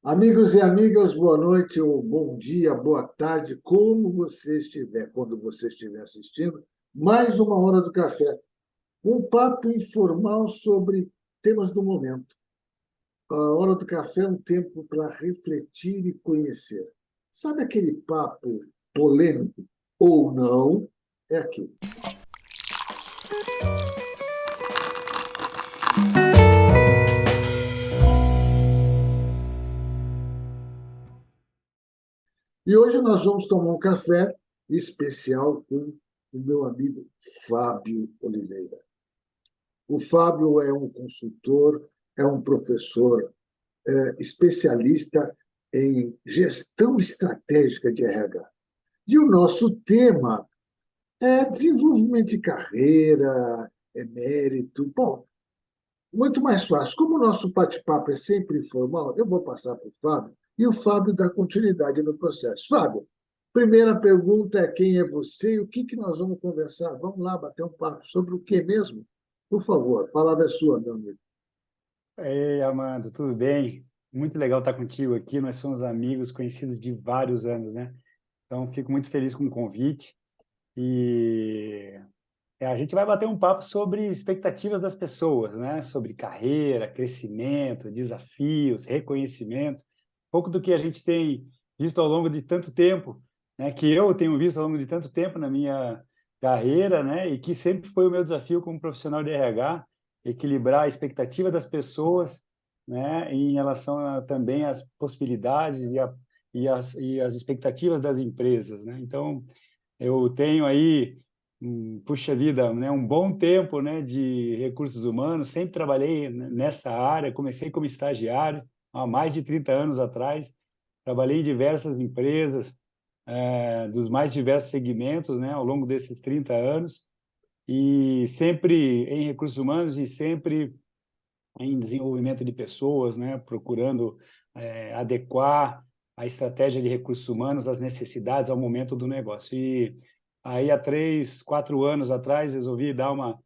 Amigos e amigas, boa noite ou bom dia, boa tarde, como você estiver, quando você estiver assistindo, mais uma Hora do Café. Um papo informal sobre temas do momento. A Hora do Café é um tempo para refletir e conhecer. Sabe aquele papo polêmico ou não? É aqui. E hoje nós vamos tomar um café especial com o meu amigo Fábio Oliveira. O Fábio é um consultor, é um professor especialista em gestão estratégica de RH. E o nosso tema é desenvolvimento de carreira, é mérito. Bom, muito mais fácil. Como o nosso bate-papo é sempre informal, eu vou passar para o Fábio e o Fábio dá continuidade no processo. Fábio, primeira pergunta é quem é você e o que nós vamos conversar? Vamos lá bater um papo sobre o que mesmo? Por favor, a palavra é sua, meu amigo. Ei, Amanda, tudo bem? Muito legal estar contigo aqui. Nós somos amigos, conhecidos de vários anos, né? Então, fico muito feliz com o convite. E a gente vai bater um papo sobre expectativas das pessoas, né? Sobre carreira, crescimento, desafios, reconhecimento. Um pouco do que a gente tem visto ao longo de tanto tempo, né? Que eu tenho visto ao longo de tanto tempo na minha carreira, né? E que sempre foi o meu desafio como profissional de RH, equilibrar a expectativa das pessoas, né? Em relação também às possibilidades e as expectativas das empresas, né? Então, eu tenho aí, puxa vida, né, um bom tempo, né, de recursos humanos, sempre trabalhei nessa área, comecei como estagiário há mais de 30 anos atrás, trabalhei em diversas empresas, dos mais diversos segmentos, né, ao longo desses 30 anos, e sempre em recursos humanos e sempre em desenvolvimento de pessoas, né, procurando adequar a estratégia de recursos humanos às necessidades, ao momento do negócio. E aí, há 3, 4 anos atrás, resolvi dar uma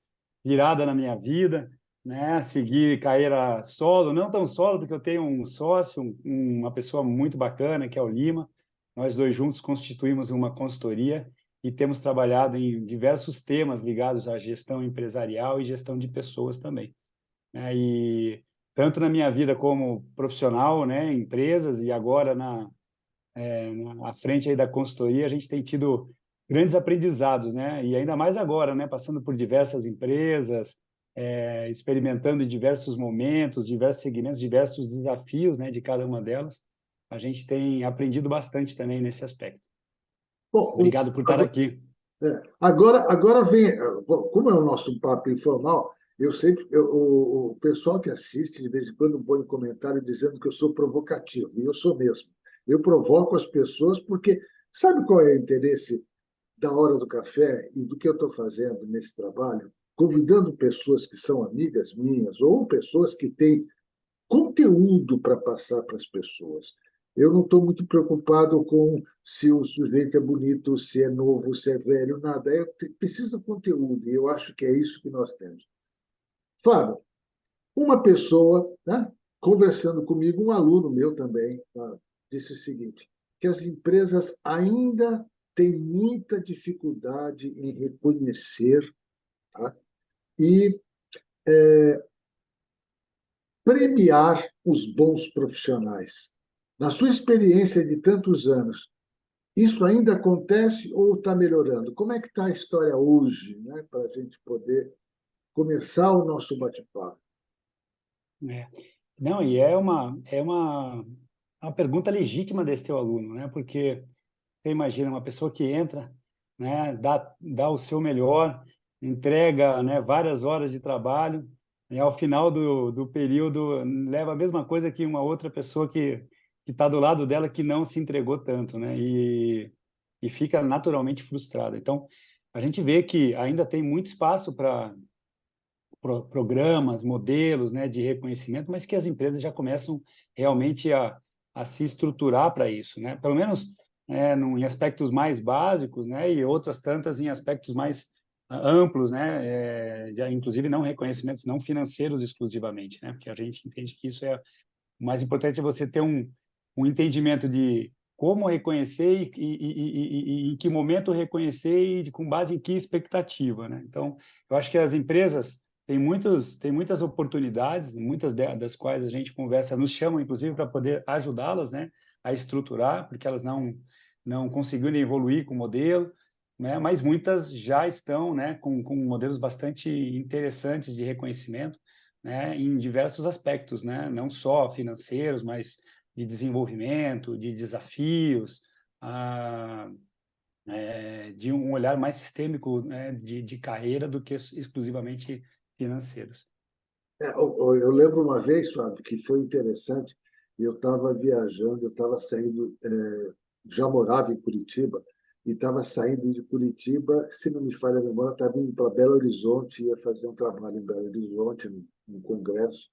virada na minha vida, né, seguir carreira solo, não tão solo, porque eu tenho um sócio, uma pessoa muito bacana, que é o Lima. Nós dois juntos constituímos uma consultoria e temos trabalhado em diversos temas ligados à gestão empresarial e gestão de pessoas também, né? E tanto na minha vida como profissional, né, em empresas e agora à frente aí da consultoria, a gente tem tido grandes aprendizados, né? E ainda mais agora, né, passando por diversas empresas, experimentando em diversos momentos, diversos segmentos, diversos desafios, né, de cada uma delas, a gente tem aprendido bastante também nesse aspecto. Bom, Obrigado por estar aqui. agora vem, bom, como é o nosso papo informal, eu sempre, o pessoal que assiste, de vez em quando, põe um comentário dizendo que eu sou provocativo, e eu sou mesmo. Eu provoco as pessoas porque sabe qual é o interesse da hora do café e do que eu estou fazendo nesse trabalho? Convidando pessoas que são amigas minhas ou pessoas que têm conteúdo para passar para as pessoas. Eu não estou muito preocupado com se o sujeito é bonito, se é novo, se é velho, nada. Eu preciso de conteúdo, e eu acho que é isso que nós temos. Fábio, uma pessoa, né, conversando comigo, um aluno meu também, disse o seguinte, que as empresas ainda têm muita dificuldade em reconhecer, tá, e premiar os bons profissionais. Na sua experiência de tantos anos, isso ainda acontece ou está melhorando? Como é que está a história hoje, né, para a gente poder começar o nosso bate-papo? É. Não, e é uma pergunta legítima desse teu aluno, né? Porque você imagina uma pessoa que entra, né, dá o seu melhor, entrega, né, várias horas de trabalho, e ao final do período leva a mesma coisa que uma outra pessoa que está do lado dela que não se entregou tanto, né? E fica naturalmente frustrada. Então, a gente vê que ainda tem muito espaço para programas, modelos, né, de reconhecimento, mas que as empresas já começam realmente a se estruturar para isso, né? Pelo menos em aspectos mais básicos, né, e outras tantas em aspectos mais amplos, né, já, inclusive não reconhecimentos não financeiros exclusivamente, né, porque a gente entende que isso é o mais importante, é você ter um entendimento de como reconhecer e em que momento reconhecer e com base em que expectativa, né? Então, eu acho que as empresas têm muitas oportunidades, muitas das quais a gente conversa, nos chamam, inclusive, para poder ajudá-las, né, a estruturar, porque elas não conseguiram evoluir com o modelo, né, mas muitas já estão, né, com modelos bastante interessantes de reconhecimento, né, em diversos aspectos, né, não só financeiros, mas de desenvolvimento, de desafios, ah, de um olhar mais sistêmico, né, de carreira do que exclusivamente financeiros. Eu lembro uma vez, Fábio, que foi interessante. Eu estava viajando, eu estava saindo, já morava em Curitiba, e estava saindo de Curitiba, se não me falha a memória, estava indo para Belo Horizonte, ia fazer um trabalho em Belo Horizonte, num congresso,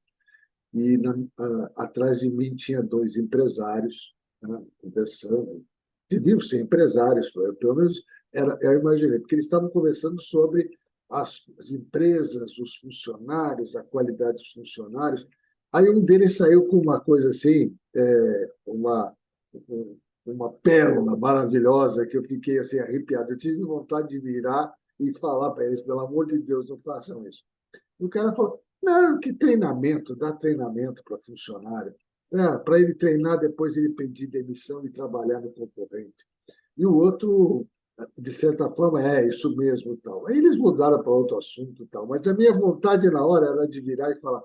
e atrás de mim tinha dois empresários, né, conversando. Deviam ser empresários, pelo menos eu imaginei, porque eles estavam conversando sobre as empresas, os funcionários, a qualidade dos funcionários. Aí um deles saiu com uma coisa assim, uma pérola maravilhosa, que eu fiquei assim arrepiado. Eu tive vontade de virar e falar para eles, pelo amor de Deus, não façam isso. O cara falou: não, que treinamento, dá treinamento para funcionário. Para ele treinar, depois ele pedir demissão e trabalhar no concorrente. E o outro, de certa forma, é isso mesmo. Tal. Aí eles mudaram para outro assunto, tal. Mas a minha vontade na hora era de virar e falar: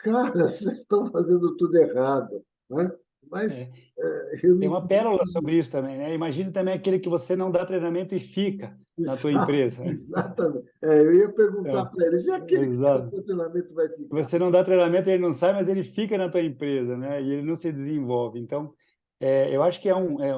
cara, vocês estão fazendo tudo errado. Né? Mas É. eu Tem me. uma pérola sobre isso também, né? Imagine também aquele que você não dá treinamento e fica na tua empresa. Exatamente. Eu ia perguntar Então, para eles: e aquele que está exato. no treinamento vai ficar? Você não dá treinamento, ele não sai, mas ele fica na tua empresa, né? E ele não se desenvolve. Então, eu acho que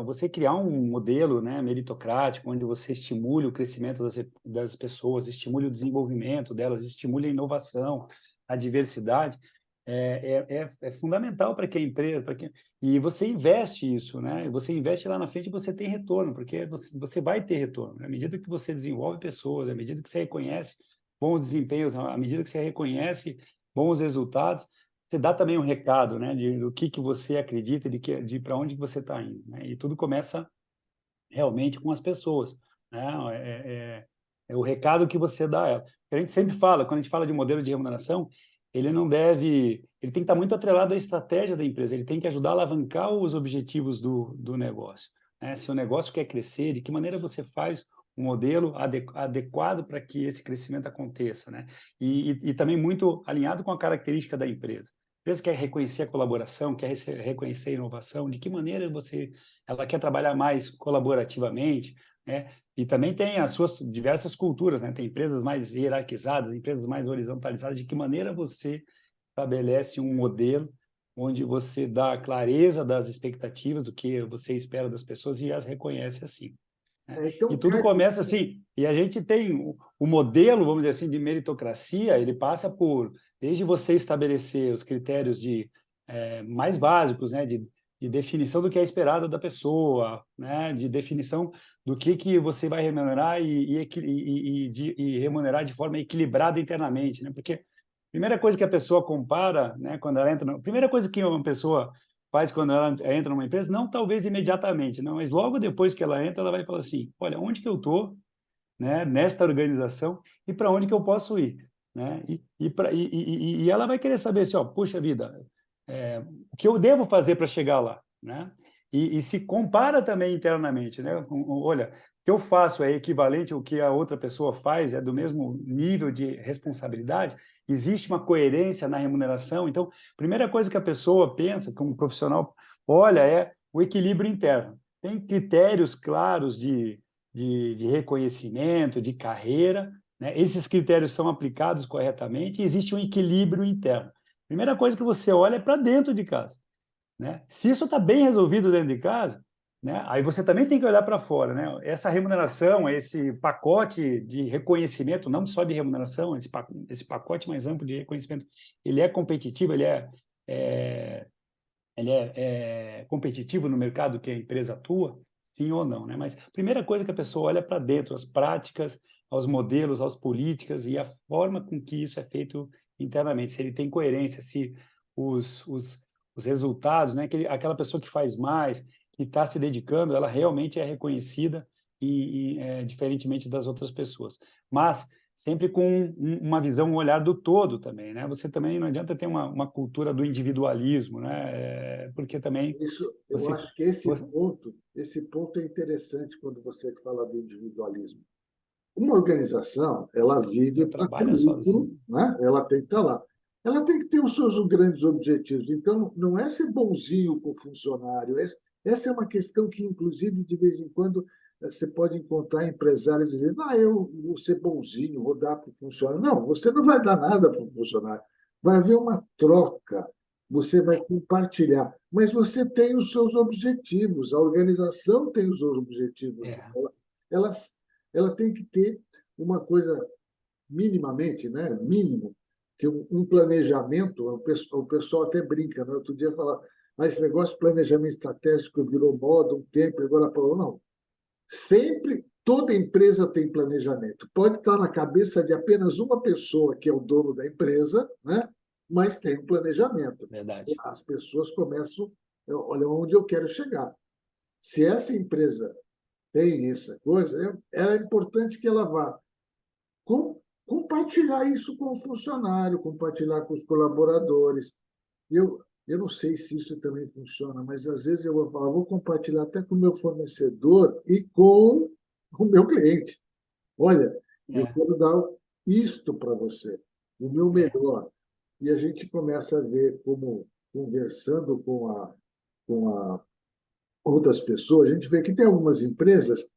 você criar um modelo, né, meritocrático, onde você estimule o crescimento das pessoas, estimule o desenvolvimento delas, estimule a inovação, a diversidade, é fundamental para que a empresa, e você investe isso, né? Você investe lá na frente e você tem retorno, porque você vai ter retorno. À medida que você desenvolve pessoas, à medida que você reconhece bons desempenhos, à medida que você reconhece bons resultados, você dá também um recado, né, do que você acredita, de para onde você está indo, né? E tudo começa realmente com as pessoas, né? É o recado que você dá a ela. A gente sempre fala, quando a gente fala de modelo de remuneração, ele tem que estar muito atrelado à estratégia da empresa, ele tem que ajudar a alavancar os objetivos do negócio, né? Se o negócio quer crescer, de que maneira você faz um modelo adequado para que esse crescimento aconteça, né? E também muito alinhado com a característica da empresa. A empresa quer reconhecer a colaboração, quer reconhecer a inovação, de que maneira ela quer trabalhar mais colaborativamente, né? E também tem as suas diversas culturas, né? Tem empresas mais hierarquizadas, empresas mais horizontalizadas. De que maneira você estabelece um modelo onde você dá clareza das expectativas, do que você espera das pessoas e as reconhece assim, né? E Então, tudo começa assim, e a gente tem o modelo, vamos dizer assim, de meritocracia, ele passa desde você estabelecer os critérios mais básicos, né, de definição do que é esperado da pessoa, né, de definição do que você vai remunerar e remunerar de forma equilibrada internamente, né, porque a primeira coisa que a pessoa compara, né, quando ela entra, primeira coisa que uma pessoa faz quando ela entra numa empresa, não talvez imediatamente, não, mas logo depois que ela entra, ela vai falar assim: olha, onde que eu estou, né, nesta organização e para onde que eu posso ir, né? E ela vai querer saber assim, ó, puxa vida, o que eu devo fazer para chegar lá, né? E se compara também internamente, né? Olha, o que eu faço é equivalente ao que a outra pessoa faz, é do mesmo nível de responsabilidade, existe uma coerência na remuneração. Então, a primeira coisa que a pessoa pensa, como profissional, olha, é o equilíbrio interno. Tem critérios claros de reconhecimento, de carreira, né? Esses critérios são aplicados corretamente e existe um equilíbrio interno. A primeira coisa que você olha é para dentro de casa, né? Se isso está bem resolvido dentro de casa, né? Aí você também tem que olhar para fora, né? Essa remuneração, esse pacote de reconhecimento, não só de remuneração, esse pacote mais amplo de reconhecimento, ele é competitivo, é, ele é competitivo no mercado que a empresa atua, sim ou não, né? Mas a primeira coisa que a pessoa olha para dentro, as práticas, aos modelos, às políticas e a forma com que isso é feito internamente, se ele tem coerência, se os, os, os resultados, né? Aquela pessoa que faz mais, que está se dedicando, ela realmente é reconhecida diferentemente das outras pessoas. Mas sempre com uma visão, um olhar do todo também, né? Você também não adianta ter uma cultura do individualismo, né? Porque também Isso, eu você, acho que você esse ponto é interessante quando você fala do individualismo. Uma organização, ela vive não para ter trabalha lucro, sozinho. né? Ela tem que estar lá. Ela tem que ter os seus grandes objetivos. Então, não é ser bonzinho com o funcionário. Essa é uma questão que, inclusive, de vez em quando, você pode encontrar empresários dizendo: eu vou ser bonzinho, vou dar para o funcionário. Não, você não vai dar nada para o funcionário. Vai haver uma troca, você vai compartilhar. Mas você tem os seus objetivos, a organização tem os seus objetivos É, dela. Ela, ela tem que ter uma coisa minimamente, né? Mínimo, que um planejamento, o pessoal até brinca, né? Outro dia falava, esse negócio de planejamento estratégico virou moda um tempo, agora falou, não. Sempre, toda empresa tem planejamento. Pode estar na cabeça de apenas uma pessoa, que é o dono da empresa, né? Mas tem um planejamento. verdade. As pessoas começam, olha onde eu quero chegar. Se essa empresa tem essa coisa, é importante que ela vá compartilhar isso com o funcionário, compartilhar com os colaboradores. Eu não sei se isso também funciona, mas às vezes eu vou falar, vou compartilhar até com o meu fornecedor e com o meu cliente. Olha, eu É, quero dar isto para você, o meu é, melhor. E a gente começa a ver como, conversando com outras pessoas, a gente vê que tem algumas empresas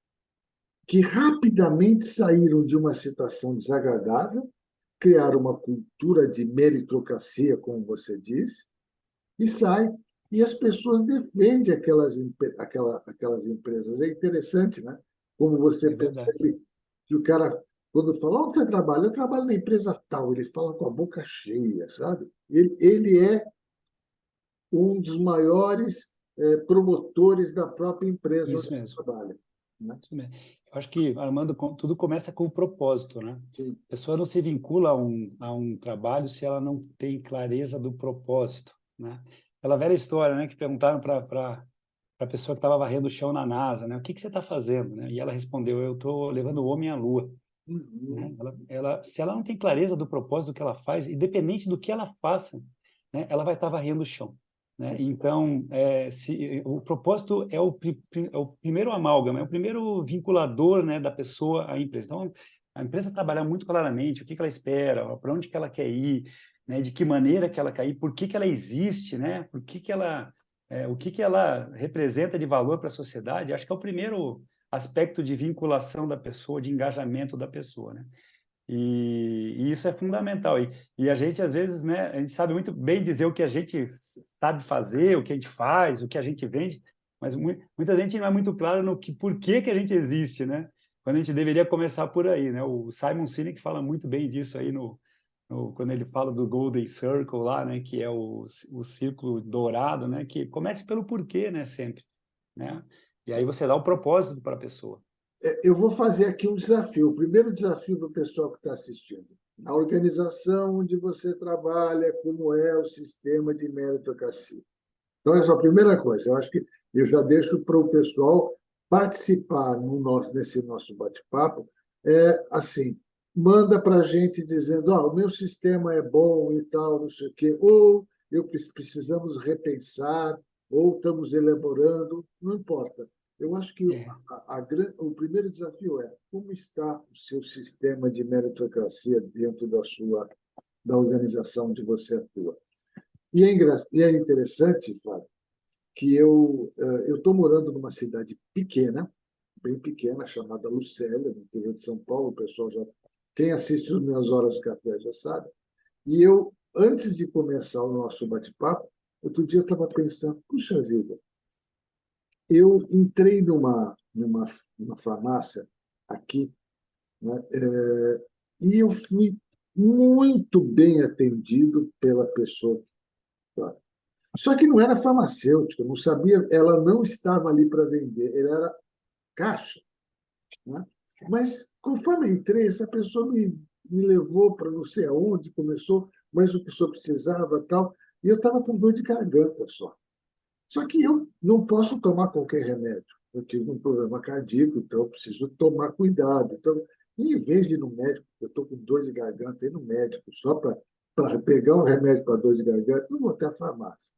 que rapidamente saíram de uma situação desagradável, criaram uma cultura de meritocracia, como você disse, e sai. E as pessoas defendem aquelas empresas. É interessante, né? Como você é verdade. percebe que o cara, quando fala, onde você trabalha? Eu trabalho na empresa tal. Ele fala com a boca cheia, sabe? Ele é um dos maiores promotores da própria empresa onde Isso ele mesmo. trabalha. Né? Isso mesmo. Eu acho que, Armando, tudo começa com o propósito, né? Sim. A pessoa não se vincula a um trabalho se ela não tem clareza do propósito, né? Aquela velha história, né, que perguntaram para a pessoa que estava varrendo o chão na NASA, né? O que que você está fazendo, né? E ela respondeu: eu estou levando o homem à Lua, né? Uhum. Se ela não tem clareza do propósito do que ela faz, independente do que ela faça, né, ela vai estar varrendo o chão, né? Sim. Então, se o propósito é o primeiro amálgama, é o primeiro vinculador, né, da pessoa à empresa. Então, a empresa trabalhar muito claramente o que que ela espera, para onde que ela quer ir, né, de que maneira que ela quer ir, por que que ela existe, né? Por que que ela o que que ela representa de valor para a sociedade? Acho que é o primeiro aspecto de vinculação da pessoa, de engajamento da pessoa, né? E isso é fundamental. E a gente, às vezes, né, a gente sabe muito bem dizer o que a gente sabe fazer, o que a gente faz, o que a gente vende, mas muita gente não é muito claro no por que que a gente existe, né? Quando a gente deveria começar por aí, né? O Simon Sinek fala muito bem disso aí quando ele fala do Golden Circle lá, né? Que é o círculo dourado, né? Que comece pelo porquê, né? Sempre, né? E aí você dá o propósito para a pessoa. Eu vou fazer aqui um desafio. O primeiro desafio para o pessoal que está assistindo. Na organização onde você trabalha, como é o sistema de meritocracia. Então, essa é a primeira coisa. Eu acho que eu já deixo para o pessoal participar nesse nosso bate-papo. Assim, manda para a gente dizendo: o meu sistema é bom e tal, não sei o quê, ou precisamos repensar, ou estamos elaborando, não importa. Eu acho que É, o primeiro desafio é como está o seu sistema de meritocracia dentro da organização onde você atua. E é interessante, Fábio, que eu estou morando numa cidade pequena, bem pequena, chamada Lucélia, no interior de São Paulo. O pessoal já, quem assiste as minhas horas de café já sabe. E eu, antes de começar o nosso bate-papo, outro dia eu estava pensando, puxa vida, eu entrei numa farmácia aqui, né, e eu fui muito bem atendido pela pessoa. Só que não era farmacêutica, não sabia, ela não estava ali para vender, ela era caixa. Né? Mas, conforme eu entrei, essa pessoa me levou para não sei aonde, começou, mas o que o senhor precisava tal. E eu estava com dor de garganta só. Só que eu não posso tomar qualquer remédio. Eu tive um problema cardíaco, então eu preciso tomar cuidado. Então, em vez de ir no médico, eu estou com dor de garganta, ir no médico só para pegar um remédio para dor de garganta, não vou até a farmácia.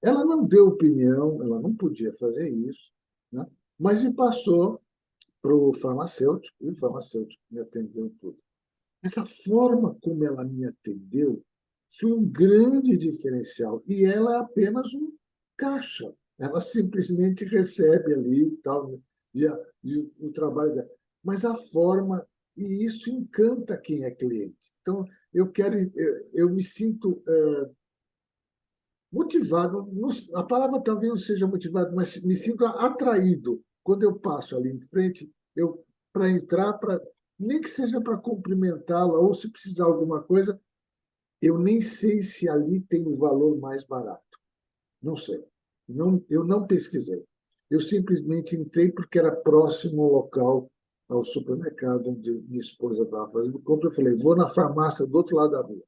Ela não deu opinião, ela não podia fazer isso, né? Mas me passou para o farmacêutico, e o farmacêutico me atendeu tudo. Essa forma como ela me atendeu foi um grande diferencial. E ela é apenas um caixa. Ela simplesmente recebe ali e tal, e o trabalho dela. Mas a forma, e isso encanta quem é cliente. Então, eu me sinto motivado, a palavra talvez não seja motivado, mas me sinto atraído quando eu passo ali em frente, eu para entrar, nem que seja para cumprimentá-la, ou se precisar alguma coisa, eu nem sei se ali tem o valor mais barato. Não sei. Não, eu não pesquisei. Eu simplesmente entrei porque era próximo ao local, ao supermercado onde minha esposa estava fazendo compra. Eu falei, vou na farmácia do outro lado da rua.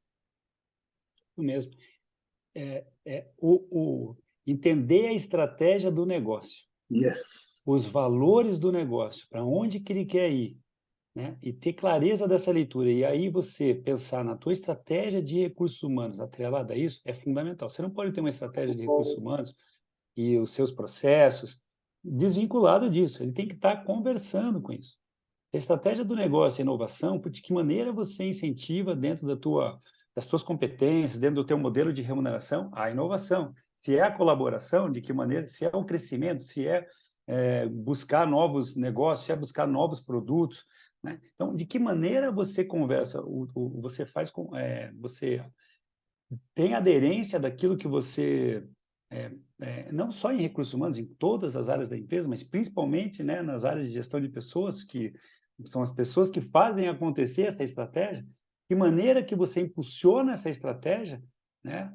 Isso mesmo. Entender a estratégia do negócio, Yes. os valores do negócio, para onde que ele quer ir, né? E ter clareza dessa leitura. E aí você pensar na tua estratégia de recursos humanos atrelada a isso é fundamental. Você não pode ter uma estratégia de recursos humanos e os seus processos desvinculado disso. Ele tem que estar conversando com isso. A estratégia do negócio e inovação, de que maneira você incentiva dentro das suas competências, dentro do teu modelo de remuneração, a inovação. Se é a colaboração, de que maneira, se é o crescimento, se é, buscar novos negócios, se é buscar novos produtos, né? Então, de que maneira você conversa, você faz com, você tem aderência daquilo que você não só em recursos humanos, em todas as áreas da empresa, mas principalmente, né, nas áreas de gestão de pessoas, que são as pessoas que fazem acontecer essa estratégia, de maneira que você impulsiona essa estratégia, né,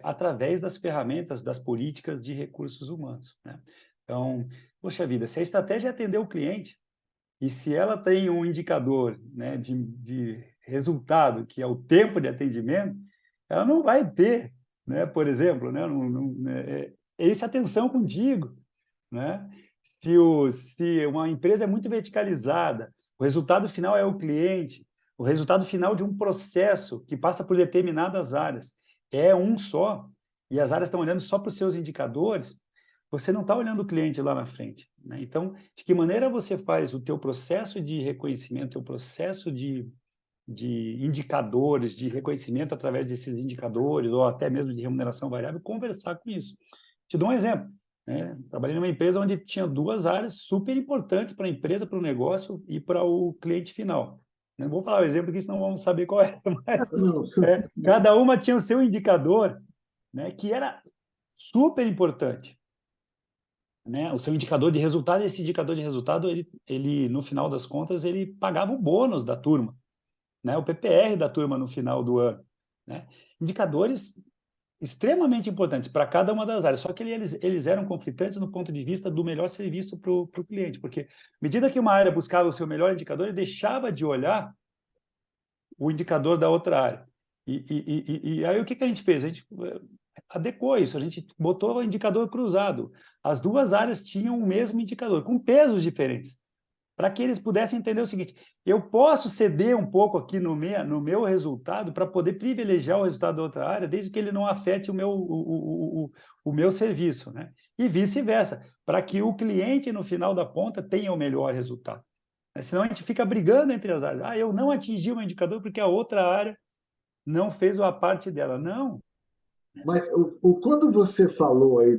através das ferramentas, das políticas de recursos humanos, né? Então, poxa vida, se a estratégia é atender o cliente, e se ela tem um indicador, né, de resultado, que é o tempo de atendimento, ela não vai ter, né, por exemplo, né, essa atenção contigo, né? Se uma empresa é muito verticalizada, o resultado final é o cliente, o resultado final de um processo que passa por determinadas áreas é um só, e as áreas estão olhando só para os seus indicadores, você não está olhando o cliente lá na frente, né? Então, de que maneira você faz o teu processo de reconhecimento, o processo de indicadores, de reconhecimento através desses indicadores, ou até mesmo de remuneração variável, conversar com isso. Te dou um exemplo, né? Trabalhei numa empresa onde tinha duas áreas super importantes para a empresa, para o negócio e para o cliente final. Não vou falar o exemplo, porque senão vamos saber qual é, mas Não, cada uma tinha o seu indicador, né, que era super importante, né? O seu indicador de resultado, esse indicador de resultado, ele no final das contas, ele pagava o bônus da turma, né? O PPR da turma no final do ano, né? Indicadores extremamente importantes para cada uma das áreas, só que eles eram conflitantes no ponto de vista do melhor serviço para o cliente, porque à medida que uma área buscava o seu melhor indicador, ele deixava de olhar o indicador da outra área. E aí o que a gente fez? A gente adequou isso, a gente botou o indicador cruzado. As duas áreas tinham o mesmo indicador, com pesos diferentes, para que eles pudessem entender o seguinte: eu posso ceder um pouco aqui no meu resultado para poder privilegiar o resultado da outra área, desde que ele não afete o meu serviço, né? E vice-versa, para que o cliente, no final da ponta, tenha o melhor resultado. Senão a gente fica brigando entre as áreas. Ah, eu não atingi o meu indicador porque a outra área não fez a parte dela. Não. mas quando você falou aí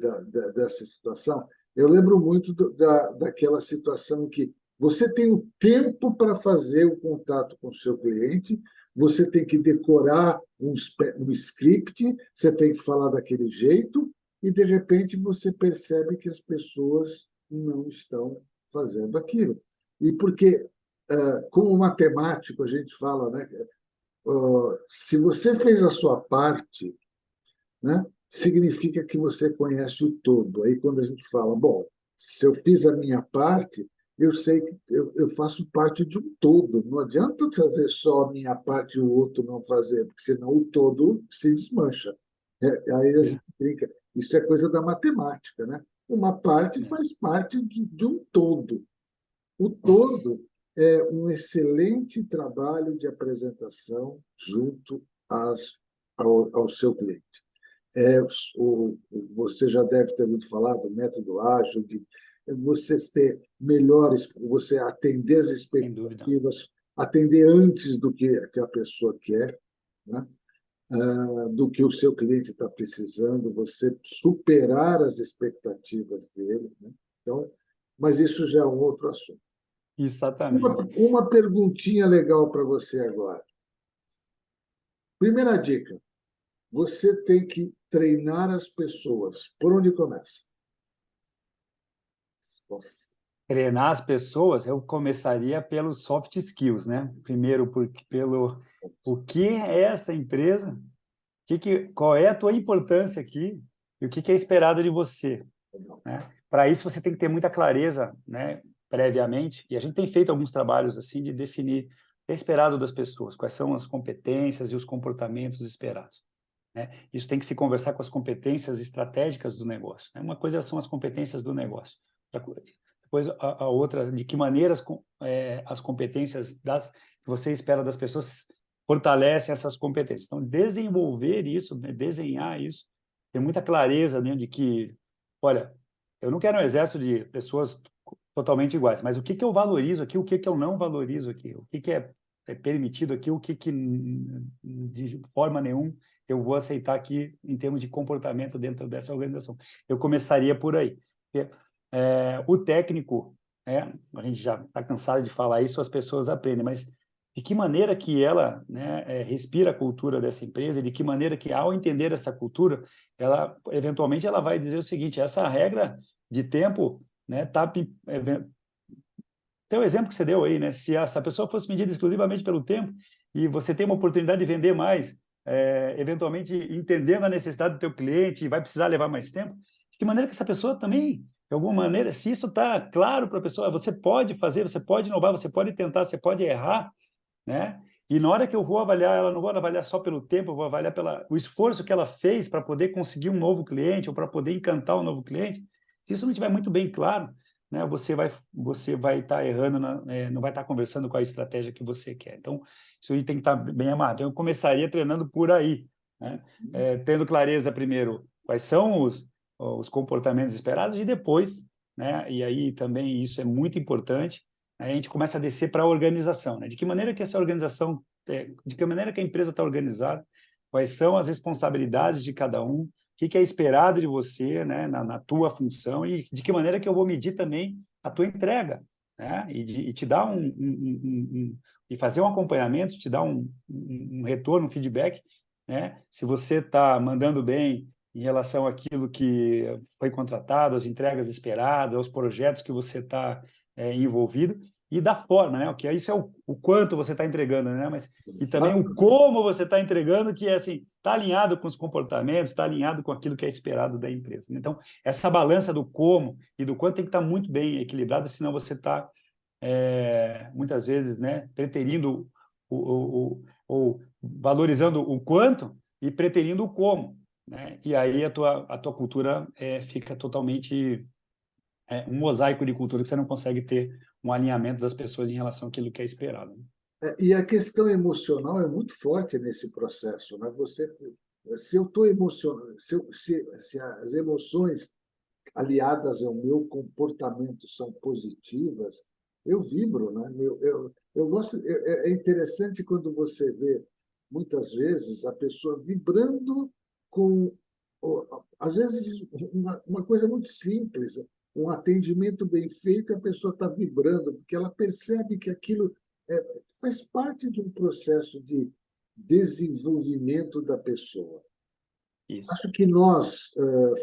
dessa situação, eu lembro muito daquela situação em que você tem o tempo para fazer o contato com o seu cliente, você tem que decorar um script, você tem que falar daquele jeito, e de repente você percebe que as pessoas não estão fazendo aquilo. E porque, como matemático, a gente fala, né, se você fez a sua parte, né, significa que você conhece o todo. Aí, quando a gente fala, bom, se eu fiz a minha parte, eu sei que eu faço parte de um todo. Não adianta eu fazer só a minha parte e o outro não fazer, porque senão o todo se desmancha. Aí a gente brinca. Isso é coisa da matemática, né? Uma parte faz parte de um todo. O todo é um excelente trabalho de apresentação junto ao seu cliente. Você já deve ter ouvido falar do método ágil, de você ter melhores, você atender as Sem dúvida. expectativas, atender antes do que a pessoa quer, né? Do que o seu cliente está precisando, você superar as expectativas dele, né? Então, mas isso já é um outro assunto. Exatamente. Uma perguntinha legal para você agora. Primeira dica: você tem que treinar as pessoas. Por onde começa? Nossa. Treinar as pessoas, eu começaria pelos soft skills, né? Primeiro, pelo o que é essa empresa, qual é a tua importância aqui e o que é esperado de você, né? Para isso, você tem que ter muita clareza, né, previamente, e a gente tem feito alguns trabalhos assim de definir o que é esperado das pessoas, quais são as competências e os comportamentos esperados, né? Isso tem que se conversar com as competências estratégicas do negócio, né? Uma coisa são as competências do negócio. Depois, a outra, de que maneira as competências que você espera das pessoas fortalecem essas competências. Então, desenvolver isso, né, desenhar isso, ter muita clareza, né, de que, olha, eu não quero um exército de pessoas totalmente iguais, mas o que eu valorizo aqui, o que eu não valorizo aqui, o que é permitido aqui, o que de forma nenhuma eu vou aceitar aqui em termos de comportamento dentro dessa organização. Eu começaria por aí. O técnico, né, a gente já está cansado de falar isso, as pessoas aprendem, mas de que maneira que ela, né, respira a cultura dessa empresa, de que maneira que, ao entender essa cultura, ela, eventualmente, ela vai dizer o seguinte: essa regra de tempo, né, tem o exemplo que você deu aí, né? Se essa pessoa fosse medida exclusivamente pelo tempo e você tem uma oportunidade de vender mais, eventualmente entendendo a necessidade do teu cliente e vai precisar levar mais tempo, de que maneira que essa pessoa também, de alguma maneira, se isso está claro para a pessoa, você pode fazer, você pode inovar, você pode tentar, você pode errar, né? E na hora que eu vou avaliar ela, não vou avaliar só pelo tempo, eu vou avaliar pelo esforço que ela fez para poder conseguir um novo cliente ou para poder encantar um novo cliente. Se isso não estiver muito bem claro, né, você vai estar errando, não vai estar conversando com a estratégia que você quer. Então, isso aí tem que estar bem amarrado. Então, eu começaria treinando por aí, né? Tendo clareza primeiro quais são os comportamentos esperados e depois, né, e aí também isso é muito importante, a gente começa a descer para a organização, né? De que maneira que essa organização, de que maneira que a empresa está organizada, quais são as responsabilidades de cada um, o que é esperado de você, né, na tua função e de que maneira que eu vou medir também a tua entrega, né? E te dar e fazer um acompanhamento, te dar um retorno, um feedback, né? Se você está mandando bem em relação àquilo que foi contratado, às entregas esperadas, aos projetos que você está envolvido, e da forma, né? Que isso é o quanto você está entregando, né? Mas e também o Exatamente. como você está entregando, que é assim, está alinhado com os comportamentos, está alinhado com aquilo que é esperado da empresa. Então, essa balança do como e do quanto tem que estar muito bem equilibrada, senão você está muitas vezes, né, preterindo ou valorizando o quanto e preterindo o como, né? E aí a tua cultura fica totalmente um mosaico de cultura que você não consegue ter um alinhamento das pessoas em relação àquilo que é esperado, né? E a questão emocional é muito forte nesse processo, né? Se eu estou emocionado, se as emoções aliadas ao meu comportamento são positivas, eu vibro, né? Eu gosto. É interessante quando você vê muitas vezes a pessoa vibrando com, às vezes, uma coisa muito simples, um atendimento bem feito, a pessoa está vibrando porque ela percebe que aquilo faz parte de um processo de desenvolvimento da pessoa. Isso. Acho que nós,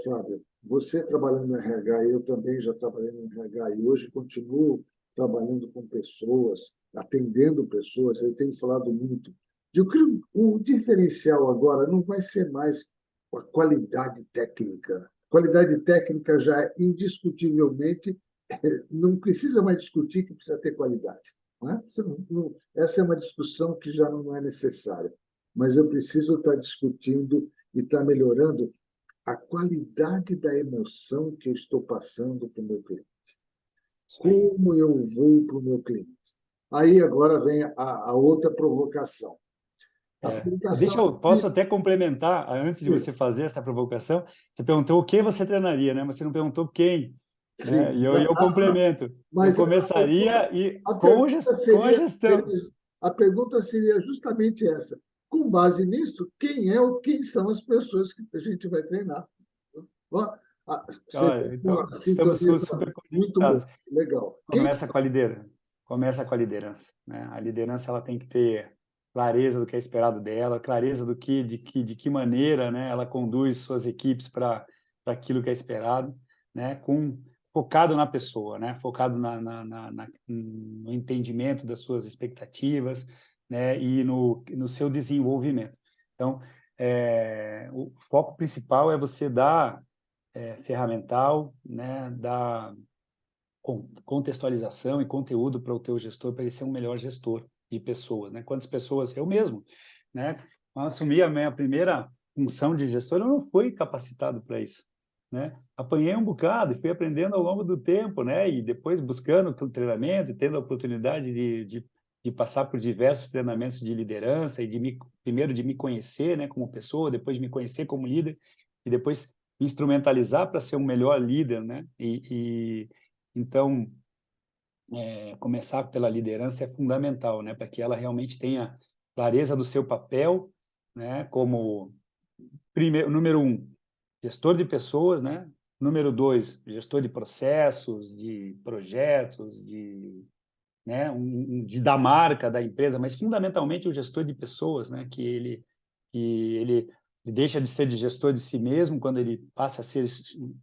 Fábio, você trabalhando no RH, eu também já trabalhei no RH e hoje continuo trabalhando com pessoas, atendendo pessoas, eu tenho falado muito. Eu creio que o diferencial agora não vai ser mais a qualidade técnica. Qualidade técnica já indiscutivelmente não precisa mais discutir que precisa ter qualidade. Não é? Essa é uma discussão que já não é necessária. Mas eu preciso estar discutindo e está melhorando a qualidade da emoção que eu estou passando para o meu cliente. Isso aí. Como eu vou para o meu cliente? Aí agora vem a outra provocação. A E deixa provocação eu, posso até complementar, antes de é, você fazer essa provocação, você perguntou o que você treinaria, né? Mas você não perguntou quem, né? sim, E eu complemento. Eu mas começaria e a com, pergunta com a seria, gestão. a pergunta seria justamente essa. Com base nisso, quem é ou quem são as pessoas que a gente vai treinar? Ó, você tem Olha, então, uma estamos sintonia super muito boa, conectados. legal. Quem Começa com a liderança. Começa com a liderança, né? A liderança ela tem que ter clareza do que é esperado dela, clareza de que maneira, né, ela conduz suas equipes para aquilo que é esperado, né? Focado na pessoa, né? Focado no entendimento das suas expectativas, né? E no seu desenvolvimento. Então, o foco principal é você dar ferramental, né? Dar contextualização e conteúdo para o teu gestor, para ele ser um melhor gestor de pessoas, né? Quantas pessoas, eu mesmo, né? Quando assumi a minha primeira função de gestor, eu não fui capacitado para isso, né? Apanhei um bocado e fui aprendendo ao longo do tempo, né? E depois buscando treinamento e tendo a oportunidade de passar por diversos treinamentos de liderança e primeiro de me conhecer, né, como pessoa, depois de me conhecer como líder e depois instrumentalizar para ser um melhor líder, né? Então, começar pela liderança é fundamental, né, para que ela realmente tenha clareza do seu papel, né, como primeiro, número um, gestor de pessoas, né, número dois, gestor de processos, de projetos, né, da marca da empresa, mas fundamentalmente o gestor de pessoas, né, que ele deixa de ser de gestor de si mesmo quando ele passa a ser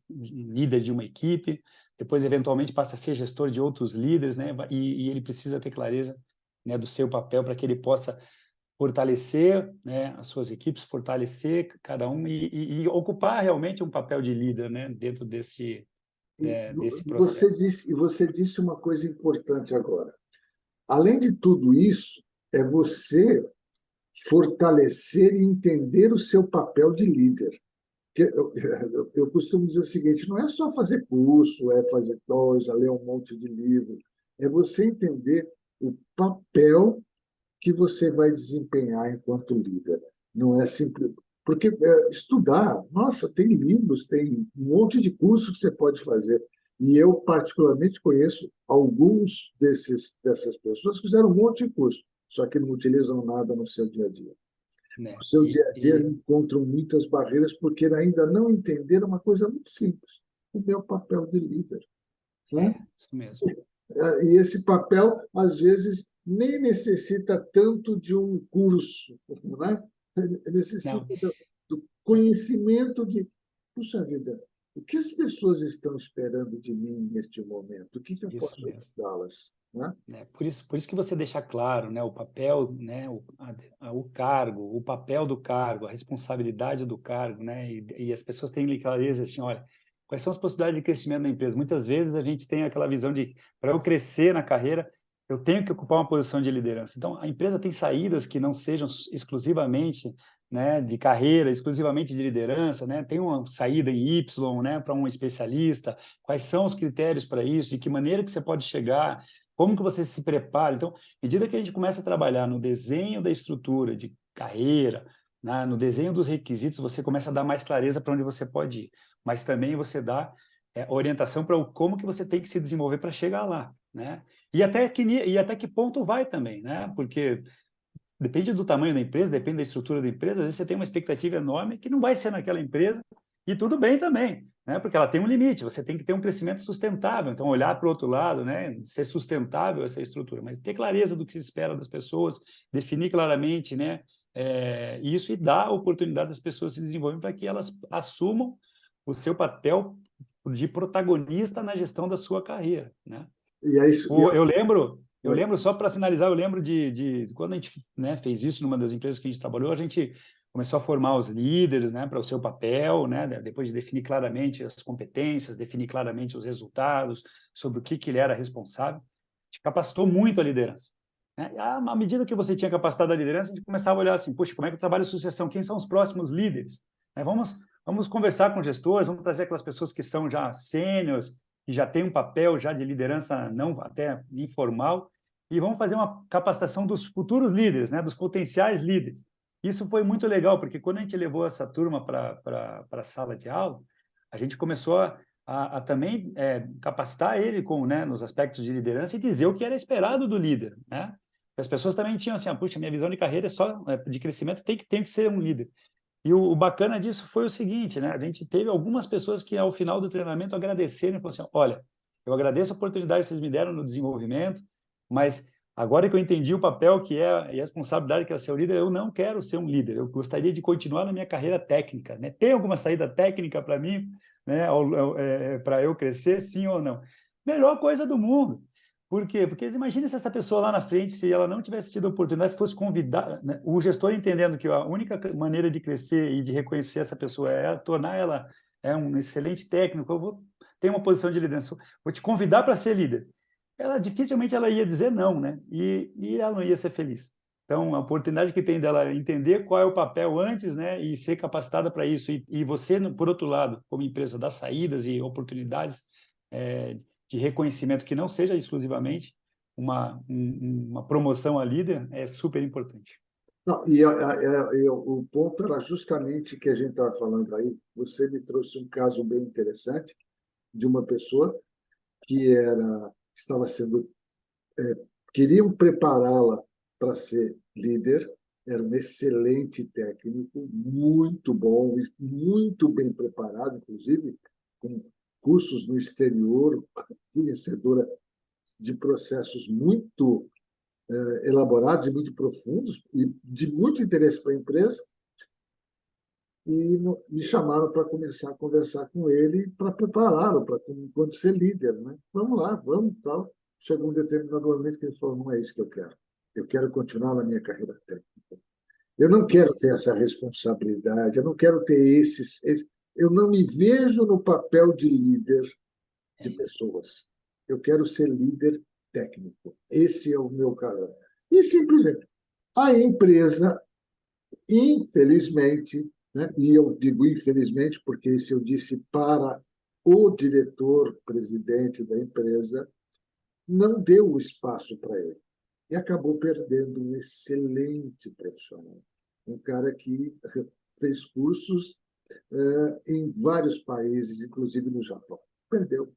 líder de uma equipe, depois eventualmente passa a ser gestor de outros líderes, né, e ele precisa ter clareza, né, do seu papel para que ele possa fortalecer, né, as suas equipes, fortalecer cada um e ocupar realmente um papel de líder, né, dentro e desse processo. você disse uma coisa importante agora. Além de tudo isso, é você fortalecer e entender o seu papel de líder. Eu costumo dizer o seguinte: não é só fazer curso, é fazer coisa, ler um monte de livro, é você entender o papel que você vai desempenhar enquanto líder. Não é simples. Porque estudar, nossa, tem livros, tem um monte de cursos que você pode fazer. E eu, particularmente, conheço alguns dessas pessoas que fizeram um monte de curso, só que não utilizam nada no seu dia a dia. No Né? seu dia a dia, encontram muitas barreiras porque ainda não entenderam uma coisa muito simples: o meu papel de líder. Né? Isso mesmo. E esse papel, às vezes, nem necessita tanto de um curso, né? Não, Necessita do conhecimento de, puxa vida, o que as pessoas estão esperando de mim neste momento? O que eu isso posso mesmo. ajudá-las? Né? Né? Por isso que você deixar claro, né, o papel, né, o cargo, o papel do cargo, a responsabilidade do cargo, né, e as pessoas têm clareza assim, olha, quais são as possibilidades de crescimento da empresa? Muitas vezes a gente tem aquela visão de, para eu crescer na carreira, eu tenho que ocupar uma posição de liderança. Então, a empresa tem saídas que não sejam exclusivamente, né, de carreira, exclusivamente de liderança, né? Tem uma saída em Y, né, para um especialista. Quais são os critérios para isso? De que maneira que você pode chegar? Como que você se prepara? Então, à medida que a gente começa a trabalhar no desenho da estrutura de carreira, né, no desenho dos requisitos, você começa a dar mais clareza para onde você pode ir, mas também você dá orientação para como que você tem que se desenvolver para chegar lá, né? E até que ponto vai também, né? Porque depende do tamanho da empresa, depende da estrutura da empresa, às vezes você tem uma expectativa enorme que não vai ser naquela empresa, e tudo bem também, né? Porque ela tem um limite, você tem que ter um crescimento sustentável, então olhar para o outro lado, né? Ser sustentável essa estrutura, mas ter clareza do que se espera das pessoas, definir claramente, né? Isso e dar oportunidade das pessoas se desenvolverem para que elas assumam o seu papel de protagonista na gestão da sua carreira, né? E é isso. Eu lembro só para finalizar, eu lembro de quando a gente, né, fez isso numa das empresas que a gente trabalhou, a gente começou a formar os líderes, né, para o seu papel, né, depois de definir claramente as competências, definir claramente os resultados, sobre o que ele era responsável. A gente capacitou muito a liderança. Né? E à medida que você tinha capacitado a liderança, a gente começava a olhar assim, poxa, como é que eu trabalho a sucessão? Quem são os próximos líderes? né? Vamos conversar com gestores, vamos trazer aquelas pessoas que são já sêniores, que já têm um papel já de liderança não até informal, e vamos fazer uma capacitação dos futuros líderes, né, dos potenciais líderes. Isso foi muito legal, porque quando a gente levou essa turma para a sala de aula, a gente começou a também capacitar ele com, né, nos aspectos de liderança e dizer o que era esperado do líder, né? As pessoas também tinham assim, puxa, minha visão de carreira é só de crescimento, tem que ser um líder. E o bacana disso foi o seguinte, né? A gente teve algumas pessoas que, ao final do treinamento, agradeceram e falaram assim, olha, eu agradeço a oportunidade que vocês me deram no desenvolvimento, mas agora que eu entendi o papel que é e a responsabilidade que é ser um líder, eu não quero ser um líder, eu gostaria de continuar na minha carreira técnica, né? Tem alguma saída técnica para mim, né? Para eu crescer, sim ou não? Melhor coisa do mundo. Por quê? Porque imagine se essa pessoa lá na frente, se ela não tivesse tido a oportunidade, fosse convidar, né? O gestor entendendo que a única maneira de crescer e de reconhecer essa pessoa é tornar ela um excelente técnico, eu vou ter uma posição de liderança, vou te convidar para ser líder. Ela dificilmente ela ia dizer não, né? E ela não ia ser feliz. Então, a oportunidade que tem dela entender qual é o papel antes, né, e ser capacitada para isso. E você, por outro lado, como empresa, dar saídas e oportunidades de reconhecimento que não seja exclusivamente uma promoção a líder é super importante. Não, o ponto era justamente que a gente estava falando aí. Você me trouxe um caso bem interessante de uma pessoa que estava sendo, queriam prepará-la para ser líder, era um excelente técnico, muito bom, muito bem preparado, inclusive com cursos no exterior, conhecedora de processos muito elaborados e muito profundos e de muito interesse para a empresa, e me chamaram para começar a conversar com ele para prepará-lo para quando ser líder, né? Vamos lá, vamos, tal. Chegou um determinado momento que ele falou, não é isso que eu quero. Eu quero continuar na minha carreira técnica. Eu não quero ter essa responsabilidade, eu não quero ter eu não me vejo no papel de líder É de isso. pessoas. Eu quero ser líder técnico. Esse é o meu caráter. E simplesmente a empresa, infelizmente, né, e eu digo infelizmente porque isso eu disse para o diretor, presidente da empresa, não deu o espaço para ele. E acabou perdendo um excelente profissional. Um cara que fez cursos em vários países, inclusive no Japão. Perdeu.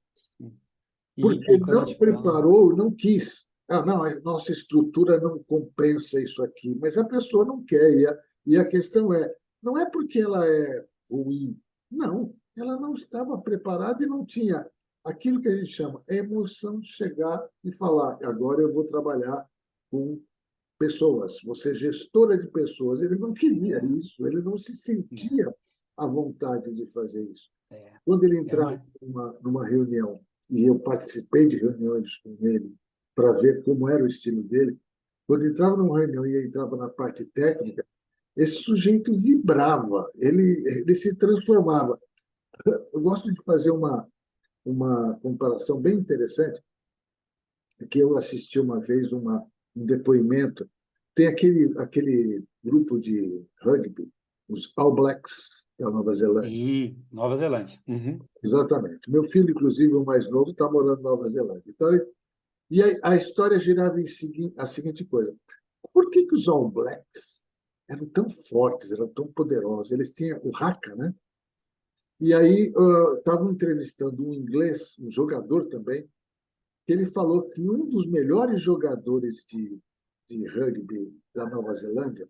Porque E quando a não gente fala, preparou, não quis. Ah, não, a nossa estrutura não compensa isso aqui, mas a pessoa não quer. E a questão não é porque ela é ruim, não. Ela não estava preparada e não tinha aquilo que a gente chama emoção de chegar e falar: agora eu vou trabalhar com pessoas, vou ser gestora de pessoas. Ele não queria isso, ele não se é, sentia à vontade de fazer isso. é, Quando ele é entrava uma, numa reunião, e eu participei de reuniões com ele para ver como era o estilo dele, quando entrava numa reunião e entrava na parte técnica, esse sujeito vibrava, ele se transformava. Eu gosto de fazer uma comparação bem interessante, que eu assisti uma vez um depoimento. Tem aquele grupo de rugby, os All Blacks da Nova Zelândia. sim, Nova Zelândia. Uhum. Exatamente. Meu filho, inclusive, o mais novo, está morando na Nova Zelândia. Então, e a história girava a seguinte coisa: por que os All Blacks eram tão fortes, eram tão poderosos? Eles tinham o haka, né? E aí estavam entrevistando um inglês, um jogador também, que ele falou que um dos melhores jogadores de rugby da Nova Zelândia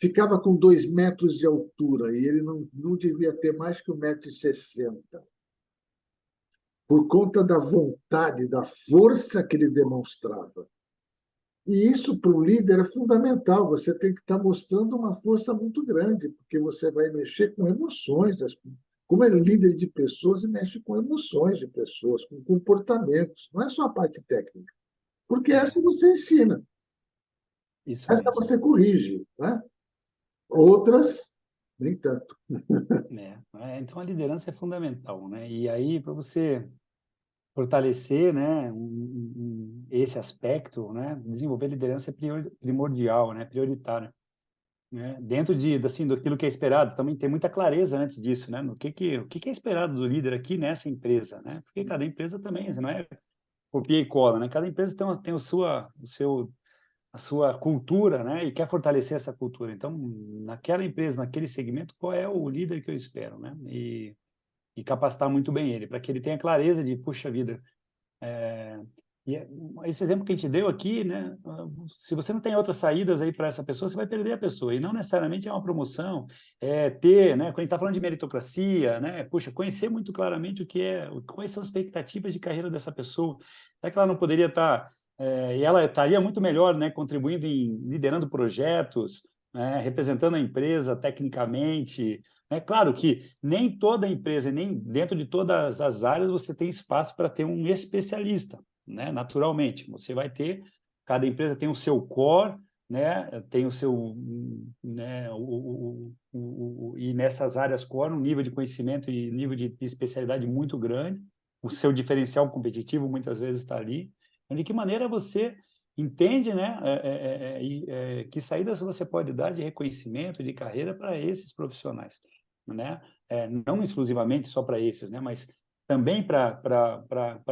ficava com 2 metros de altura e ele não devia ter mais que 1,60 m, por conta da vontade, da força que ele demonstrava. E isso para o líder é fundamental. Você tem que estar mostrando uma força muito grande, porque você vai mexer com emoções como é líder de pessoas, e mexe com emoções de pessoas, com comportamentos. Não é só a parte técnica, porque É, essa você ensina, isso essa mesmo. você corrige, né? Outras, nem tanto. Então, a liderança é fundamental, né? E aí, para você fortalecer, né, esse aspecto, né, desenvolver liderança é primordial, né, prioritário. né? Dentro assim, daquilo que é esperado, também tem muita clareza antes disso, né? O que é esperado do líder aqui nessa empresa, né? Porque cada empresa também, não é copia e cola, né? Cada empresa tem a sua cultura, né? E quer fortalecer essa cultura. Então, naquela empresa, naquele segmento, qual é o líder que eu espero, né? E capacitar muito bem ele, para que ele tenha clareza de, puxa vida, é, esse exemplo que a gente deu aqui, né? Se você não tem outras saídas aí para essa pessoa, você vai perder a pessoa. E não necessariamente é uma promoção, é ter, né? Quando a gente está falando de meritocracia, né? Puxa, conhecer muito claramente quais são as expectativas de carreira dessa pessoa. Será que ela não poderia estar, e ela estaria muito melhor, né? Contribuindo liderando projetos, né? Representando a empresa tecnicamente. É claro que nem toda empresa, nem dentro de todas as áreas você tem espaço para ter um especialista, né? Naturalmente, você vai ter, cada empresa tem o seu core, né? Tem o seu, né? E nessas áreas core, um nível de conhecimento e nível de especialidade muito grande, o seu diferencial competitivo muitas vezes está ali. Então, de que maneira você entende, né? Que saídas você pode dar de reconhecimento, de carreira para esses profissionais, né? Não exclusivamente só para esses, né? Mas também para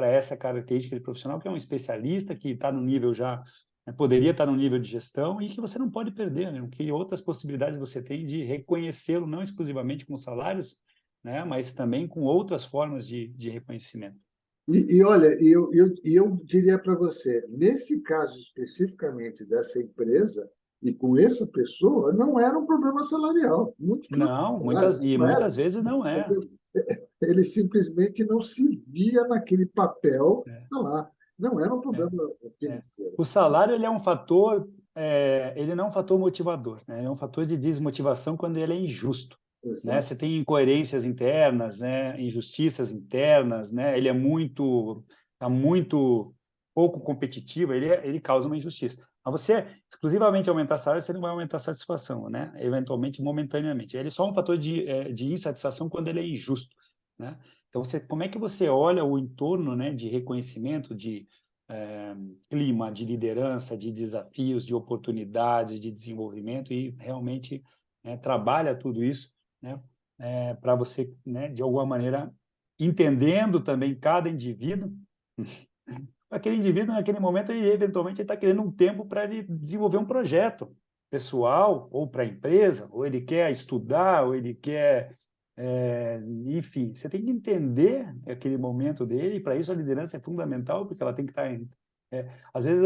essa característica de profissional que é um especialista que está no nível já, né, poderia estar no nível de gestão e que você não pode perder, né? Que outras possibilidades você tem de reconhecê-lo não exclusivamente com salários, né? Mas também com outras formas de reconhecimento. Olha, eu diria para você, nesse caso especificamente dessa empresa, e com essa pessoa, não era um problema salarial, muito pelo Não, contrário, não era. muitas vezes não é. Ele simplesmente não se via naquele papel, É, tá lá. Não era um é. problema É. financeiro. O salário ele é um fator, ele não é um fator motivador, né? Ele é um fator de desmotivação quando ele é injusto, né? Exato. Você tem incoerências internas, né? Injustiças internas, né? Ele é tá muito pouco competitivo, ele causa uma injustiça. Mas você exclusivamente aumentar salário, você não vai aumentar a satisfação, né? Eventualmente, momentaneamente. Ele é só um fator de insatisfação quando ele é injusto, né? Então, como é que você olha o entorno, né? De reconhecimento, eh, clima de liderança, de desafios, de oportunidades, de desenvolvimento e realmente, né, trabalha tudo isso, né, para você, né, de alguma maneira, entendendo também cada indivíduo. Aquele indivíduo, naquele momento, ele eventualmente está querendo um tempo para ele desenvolver um projeto pessoal ou para a empresa, ou ele quer estudar, ou ele quer, enfim, você tem que entender aquele momento dele, e para isso a liderança é fundamental, porque ela tem que estar às vezes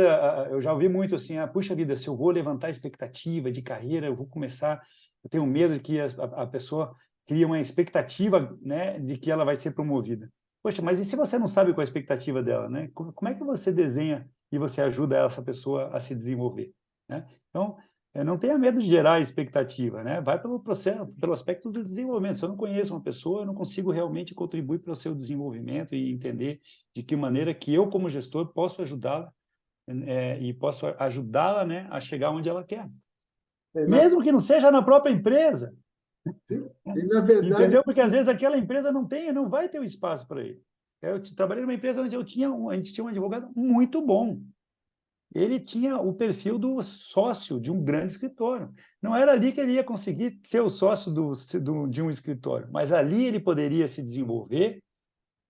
eu já ouvi muito assim, puxa vida, se eu vou levantar expectativa de carreira, eu vou começar, eu tenho medo de que a pessoa crie uma expectativa, né, de que ela vai ser promovida. Poxa, mas e se você não sabe qual é a expectativa dela, né? Como é que você desenha e você ajuda essa pessoa a se desenvolver, né? Então, não tenha medo de gerar expectativa, né? Vai pelo processo, pelo aspecto do desenvolvimento. Se eu não conheço uma pessoa, eu não consigo realmente contribuir para o seu desenvolvimento e entender de que maneira que eu, como gestor, posso ajudá-la, e posso ajudá-la, né, a chegar onde ela quer. É, Mesmo que não seja na própria empresa, e, na verdade, entendeu? Porque às vezes aquela empresa não vai ter o espaço para ele. Eu trabalhei numa empresa onde a gente tinha um advogado muito bom. Ele tinha o perfil do sócio de um grande escritório. Não era ali que ele ia conseguir ser o sócio de um escritório, mas ali ele poderia se desenvolver,